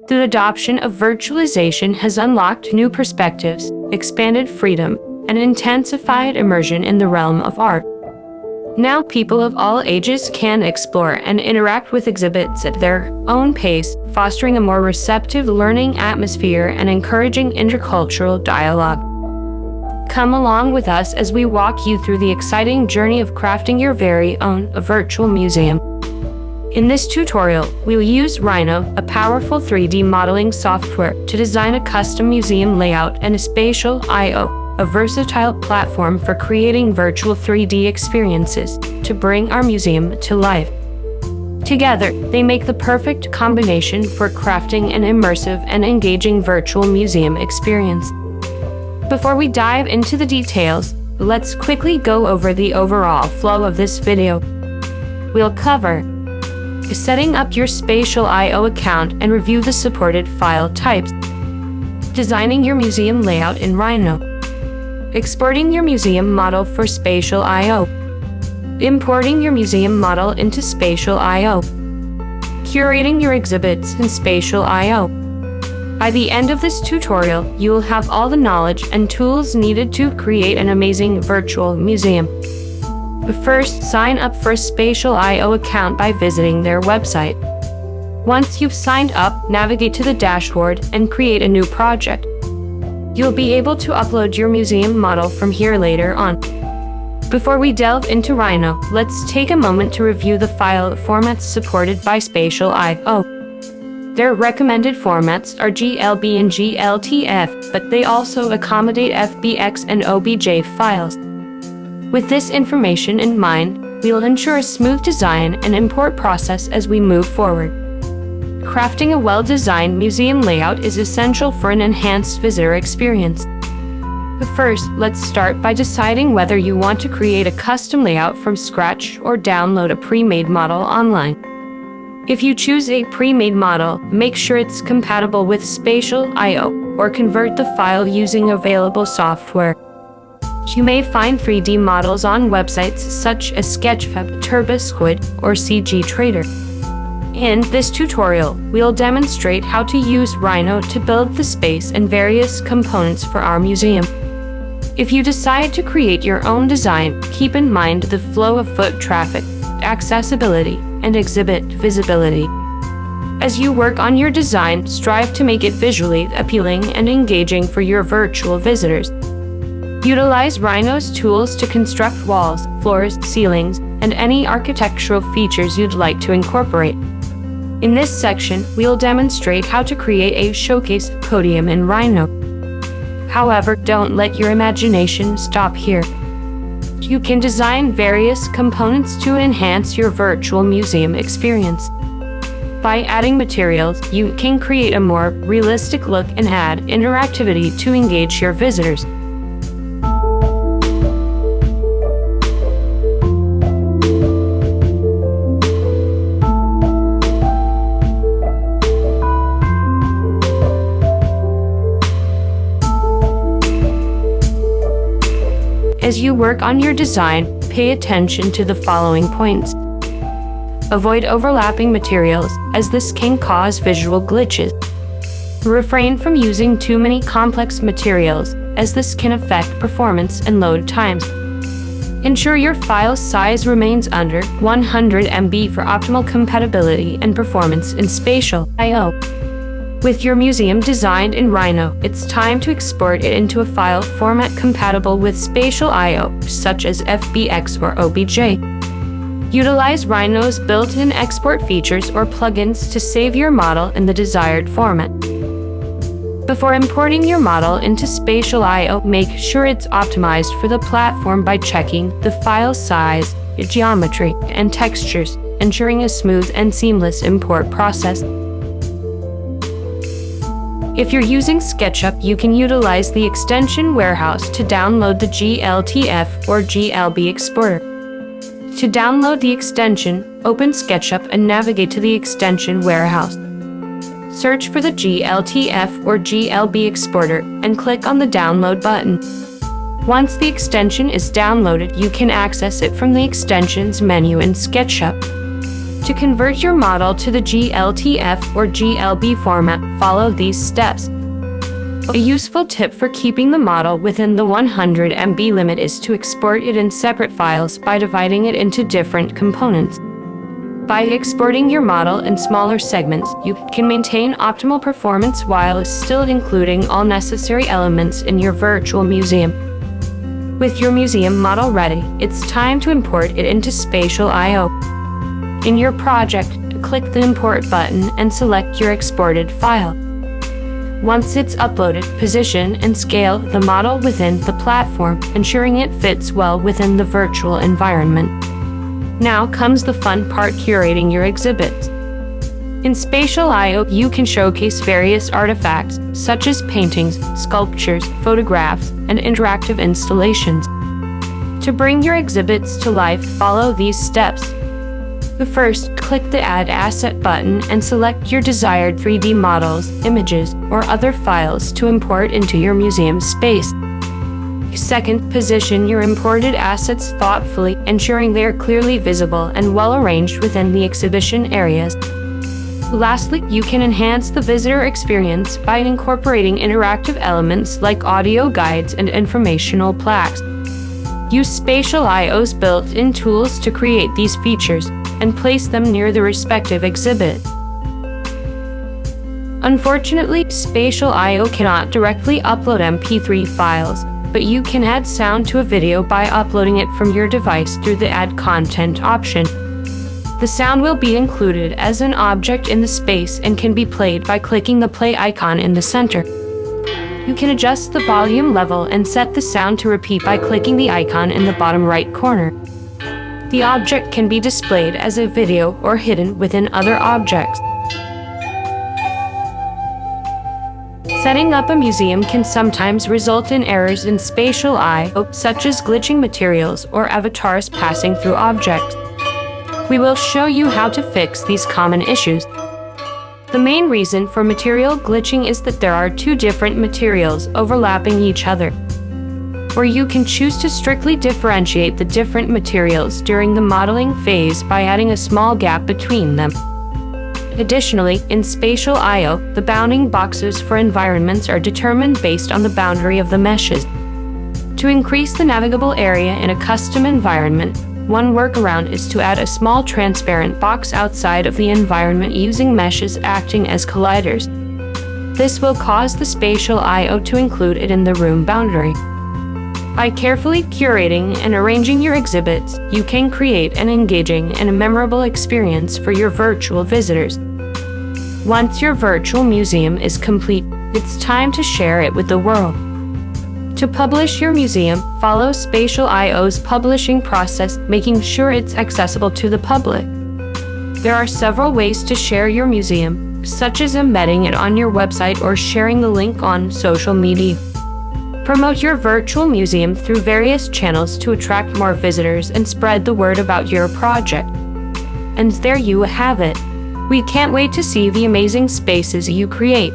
The adoption of virtualization has unlocked new perspectives, expanded freedom, and intensified immersion in the realm of art. Now people of all ages can explore and interact with exhibits at their own pace, fostering a more receptive learning atmosphere and encouraging intercultural dialogue. Come along with us as we walk you through the exciting journey of crafting your very own virtual museum. In this tutorial, we'll use Rhino, a powerful 3D modeling software, to design a custom museum layout, and a Spatial, a versatile platform for creating virtual 3D experiences to bring our museum to life. Together, they make the perfect combination for crafting an immersive and engaging virtual museum experience. Before we dive into the details, let's quickly go over the overall flow of this video. We'll cover setting up your Spatial account and review the supported file types, designing your museum layout in Rhino, exporting your museum model for Spatial, importing your museum model into Spatial, curating your exhibits in Spatial. By the end of this tutorial, you will have all the knowledge and tools needed to create an amazing virtual museum. But first, sign up for a Spatial account by visiting their website. Once you've signed up, navigate to the dashboard and create a new project. You'll be able to upload your museum model from here later on. Before we delve into Rhino, let's take a moment to review the file formats supported by Spatial. Their recommended formats are GLB and GLTF, but they also accommodate FBX and OBJ files. With this information in mind, we'll ensure a smooth design and import process as we move forward. Crafting a well-designed museum layout is essential for an enhanced visitor experience. But first, let's start by deciding whether you want to create a custom layout from scratch or download a pre-made model online. If you choose a pre-made model, make sure it's compatible with Spatial, or convert the file using available software. You may find 3D models on websites such as Sketchfab, TurboSquid, or CG Trader. In this tutorial, we'll demonstrate how to use Rhino to build the space and various components for our museum. If you decide to create your own design, keep in mind the flow of foot traffic, accessibility, and exhibit visibility. As you work on your design, strive to make it visually appealing and engaging for your virtual visitors. Utilize Rhino's tools to construct walls, floors, ceilings, and any architectural features you'd like to incorporate. In this section, we'll demonstrate how to create a showcase podium in Rhino. However, don't let your imagination stop here. You can design various components to enhance your virtual museum experience. By adding materials, you can create a more realistic look and add interactivity to engage your visitors. As you work on your design, pay attention to the following points. Avoid overlapping materials, as this can cause visual glitches. Refrain from using too many complex materials, as this can affect performance and load times. Ensure your file size remains under 100 MB for optimal compatibility and performance in Spatial. With your museum designed in Rhino, it's time to export it into a file format compatible with Spatial, such as FBX or OBJ. Utilize Rhino's built-in export features or plugins to save your model in the desired format. Before importing your model into Spatial, make sure it's optimized for the platform by checking the file size, geometry, and textures, ensuring a smooth and seamless import process. If you're using SketchUp, you can utilize the extension warehouse to download the GLTF or GLB exporter. To download the extension, open SketchUp and navigate to the extension warehouse. Search for the GLTF or GLB exporter and click on the download button. Once the extension is downloaded, you can access it from the extensions menu in SketchUp. To convert your model to the GLTF or GLB format, follow these steps. A useful tip for keeping the model within the 100 MB limit is to export it in separate files by dividing it into different components. By exporting your model in smaller segments, you can maintain optimal performance while still including all necessary elements in your virtual museum. With your museum model ready, it's time to import it into Spatial I/O. In your project, click the Import button and select your exported file. Once it's uploaded, position and scale the model within the platform, ensuring it fits well within the virtual environment. Now comes the fun part: curating your exhibits. In Spatial I/O, you can showcase various artifacts, such as paintings, sculptures, photographs, and interactive installations. To bring your exhibits to life, follow these steps. First, click the Add Asset button and select your desired 3D models, images, or other files to import into your museum space. Second, position your imported assets thoughtfully, ensuring they are clearly visible and well arranged within the exhibition areas. Lastly, you can enhance the visitor experience by incorporating interactive elements like audio guides and informational plaques. Use Spatial I/O's built-in tools to create these features and place them near the respective exhibit. Unfortunately, Spatial I/O cannot directly upload MP3 files, but you can add sound to a video by uploading it from your device through the Add Content option. The sound will be included as an object in the space and can be played by clicking the play icon in the center. You can adjust the volume level and set the sound to repeat by clicking the icon in the bottom right corner. The object can be displayed as a video or hidden within other objects. Setting up a museum can sometimes result in errors in Spatial I/O, such as glitching materials or avatars passing through objects. We will show you how to fix these common issues. The main reason for material glitching is that there are two different materials overlapping each other, or you can choose to strictly differentiate the different materials during the modeling phase by adding a small gap between them. Additionally, in Spatial I/O, the bounding boxes for environments are determined based on the boundary of the meshes. To increase the navigable area in a custom environment, one workaround is to add a small transparent box outside of the environment using meshes acting as colliders. This will cause the Spatial I/O to include it in the room boundary. By carefully curating and arranging your exhibits, you can create an engaging and a memorable experience for your virtual visitors. Once your virtual museum is complete, it's time to share it with the world. To publish your museum, follow Spatial I/O's publishing process, making sure it's accessible to the public. There are several ways to share your museum, such as embedding it on your website or sharing the link on social media. Promote your virtual museum through various channels to attract more visitors and spread the word about your project. And there you have it. We can't wait to see the amazing spaces you create.